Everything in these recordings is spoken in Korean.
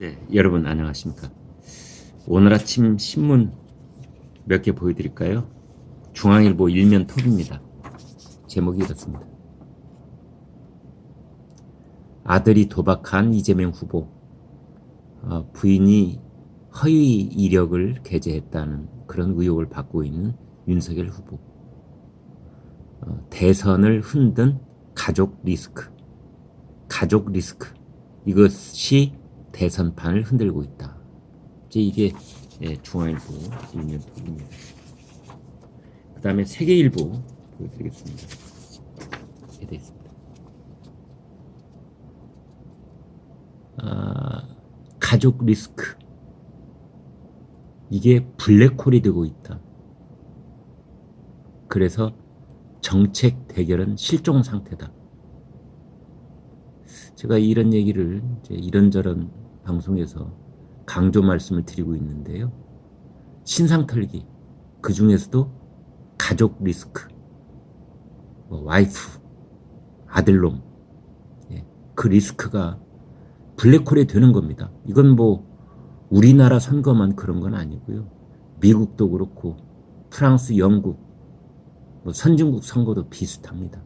네, 여러분 안녕하십니까? 오늘 아침 신문 몇 개 보여드릴까요? 중앙일보 일면 톱입니다. 제목이 이렇습니다. 아들이 도박한 이재명 후보, 부인이 허위 이력을 게재했다는 그런 의혹을 받고 있는 윤석열 후보. 대선을 흔든 가족 리스크, 이것이 대선판을 흔들고 있다. 이게 중앙일보 일면 톱입니다. 그 다음에 세계일보 보여드리겠습니다. 이렇게 되어 있습니다. 가족 리스크, 이게 블랙홀이 되고 있다. 그래서 정책 대결은 실종 상태다. 제가 이런 얘기를 이런저런 방송에서 강조 말씀을 드리고 있는데요. 신상털기, 그 중에서도 가족 리스크, 와이프, 아들놈, 그 리스크가 블랙홀이 되는 겁니다. 이건 우리나라 선거만 그런 건 아니고요. 미국도 그렇고 프랑스, 영국, 선진국 선거도 비슷합니다.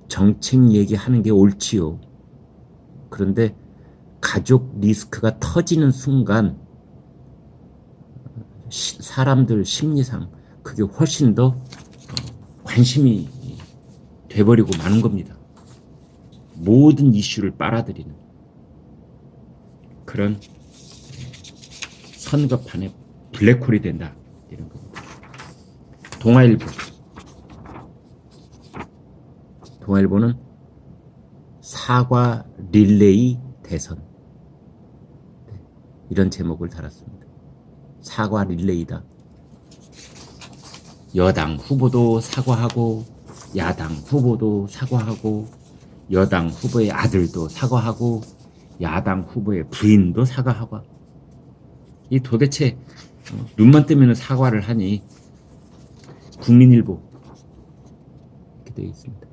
정책 얘기하는 게 옳지요. 그런데 가족 리스크가 터지는 순간 사람들 심리상 그게 훨씬 더 관심이 돼버리고 마는 겁니다. 모든 이슈를 빨아들이는 그런 선거판에 블랙홀이 된다, 이런 겁니다. 동아일보는 사과 릴레이 대선, 이런 제목을 달았습니다. 사과 릴레이다. 여당 후보도 사과하고, 야당 후보도 사과하고, 여당 후보의 아들도 사과하고, 야당 후보의 부인도 사과하고. 이 도대체 눈만 뜨면 사과를 하니. 국민일보 이렇게 되어 있습니다.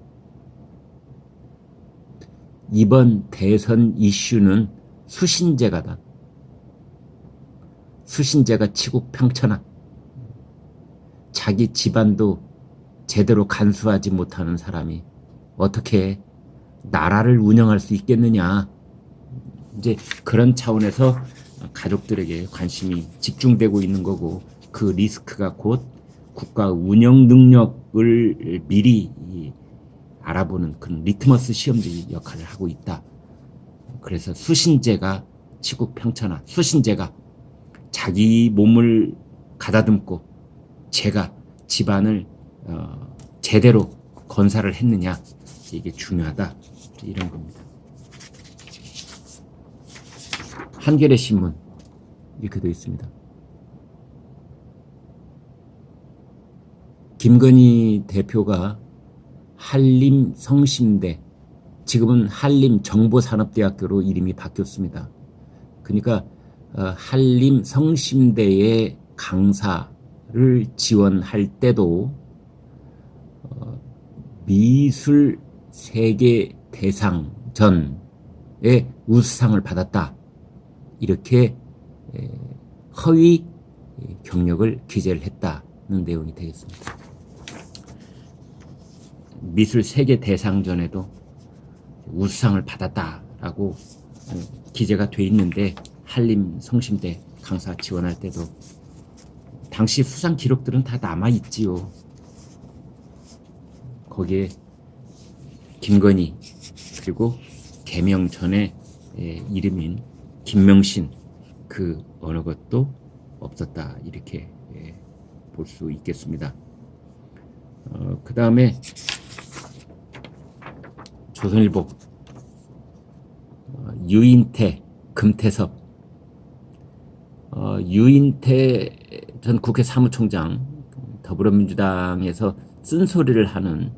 이번 대선 이슈는 수신제가다. 수신제가 치국평천하. 자기 집안도 제대로 간수하지 못하는 사람이 어떻게 나라를 운영할 수 있겠느냐. 이제 그런 차원에서 가족들에게 관심이 집중되고 있는 거고, 그 리스크가 곧 국가 운영 능력을 미리 알아보는 그런 리트머스 시험지 역할을 하고 있다. 그래서 수신제가 치국평천하. 수신제가 자기 몸을 가다듬고 제가 집안을 제대로 건사를 했느냐, 이게 중요하다, 이런 겁니다. 한겨레 신문 이렇게 되어 있습니다. 김건희 대표가 한림성심대, 지금은 한림정보산업대학교로 이름이 바뀌었습니다. 그러니까 한림성심대의 강사를 지원할 때도 미술 세계 대상전에 우수상을 받았다, 이렇게 허위 경력을 기재를 했다는 내용이 되겠습니다. 미술 세계 대상전에도 우수상을 받았다라고 기재가 돼 있는데, 한림 성심대 강사 지원할 때도 당시 수상 기록들은 다 남아 있지요. 거기에 김건희, 그리고 개명 전에 이름인 김명신, 그 어느 것도 없었다, 이렇게 볼 수 있겠습니다. 그 다음에 조선일보 유인태, 금태섭. 유인태 전 국회 사무총장, 더불어민주당에서 쓴소리를 하는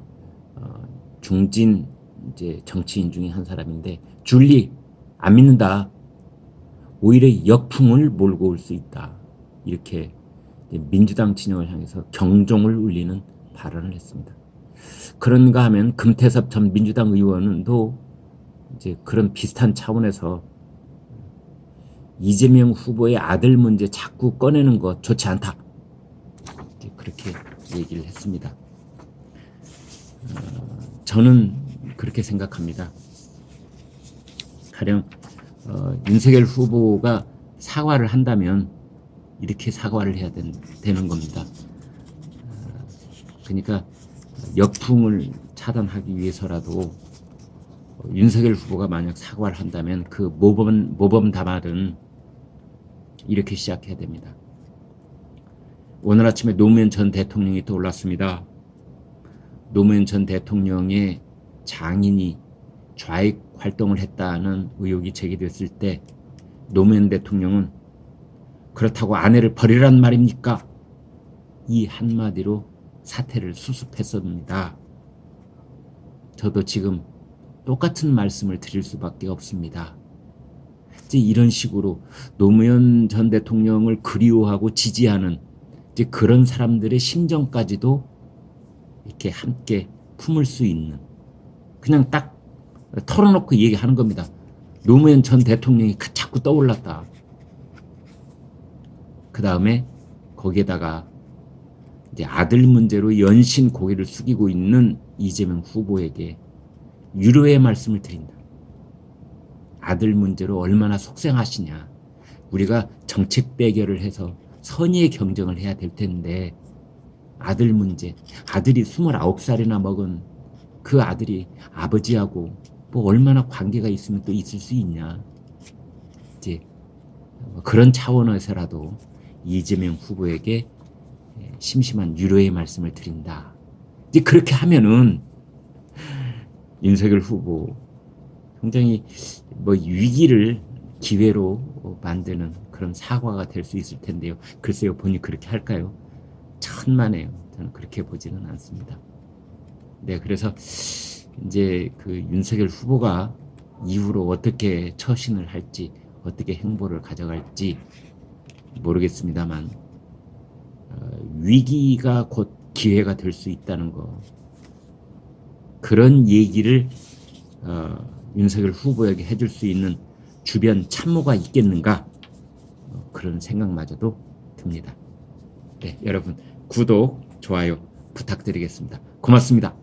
중진 정치인 중에 한 사람인데, 줄리 안 믿는다, 오히려 역풍을 몰고 올 수 있다, 이렇게 민주당 진영을 향해서 경종을 울리는 발언을 했습니다. 그런가 하면 금태섭 전 민주당 의원도 이제 그런 비슷한 차원에서 이재명 후보의 아들 문제 자꾸 꺼내는 거 좋지 않다. 그렇게 얘기를 했습니다. 저는 그렇게 생각합니다. 가령 윤석열 후보가 사과를 한다면 이렇게 사과를 해야 되는 겁니다. 그러니까 역풍을 차단하기 위해서라도 윤석열 후보가 만약 사과를 한다면 그 모범 답안은 이렇게 시작해야 됩니다. 오늘 아침에 노무현 전 대통령이 떠올랐습니다. 노무현 전 대통령의 장인이 좌익 활동을 했다는 의혹이 제기됐을 때 노무현 대통령은 그렇다고 아내를 버리란 말입니까? 이 한마디로 사태를 수습했습니다. 저도 지금 똑같은 말씀을 드릴 수밖에 없습니다. 이제 이런 식으로 노무현 전 대통령을 그리워하고 지지하는 이제 그런 사람들의 심정까지도 이렇게 함께 품을 수 있는, 그냥 딱 털어놓고 얘기하는 겁니다. 노무현 전 대통령이 자꾸 떠올랐다. 그 다음에 거기에다가 이제 아들 문제로 연신 고개를 숙이고 있는 이재명 후보에게 위로의 말씀을 드린다. 아들 문제로 얼마나 속상하시냐. 우리가 정책 대결을 해서 선의의 경쟁을 해야 될 텐데 아들 문제, 아들이 29살이나 먹은 그 아들이 아버지하고 뭐 얼마나 관계가 있으면 또 있을 수 있냐. 이제 그런 차원에서라도 이재명 후보에게 심심한 위로의 말씀을 드린다. 이제 그렇게 하면은 윤석열 후보 굉장히 뭐 위기를 기회로 만드는 그런 사과가 될 수 있을 텐데요. 글쎄요, 본인이 그렇게 할까요? 천만에요. 저는 그렇게 보지는 않습니다. 네, 그래서 이제 그 윤석열 후보가 이후로 어떻게 처신을 할지, 어떻게 행보를 가져갈지 모르겠습니다만 위기가 곧 기회가 될 수 있다는 거, 그런 얘기를 윤석열 후보에게 해줄 수 있는 주변 참모가 있겠는가, 그런 생각마저도 듭니다. 네, 여러분 구독, 좋아요 부탁드리겠습니다. 고맙습니다.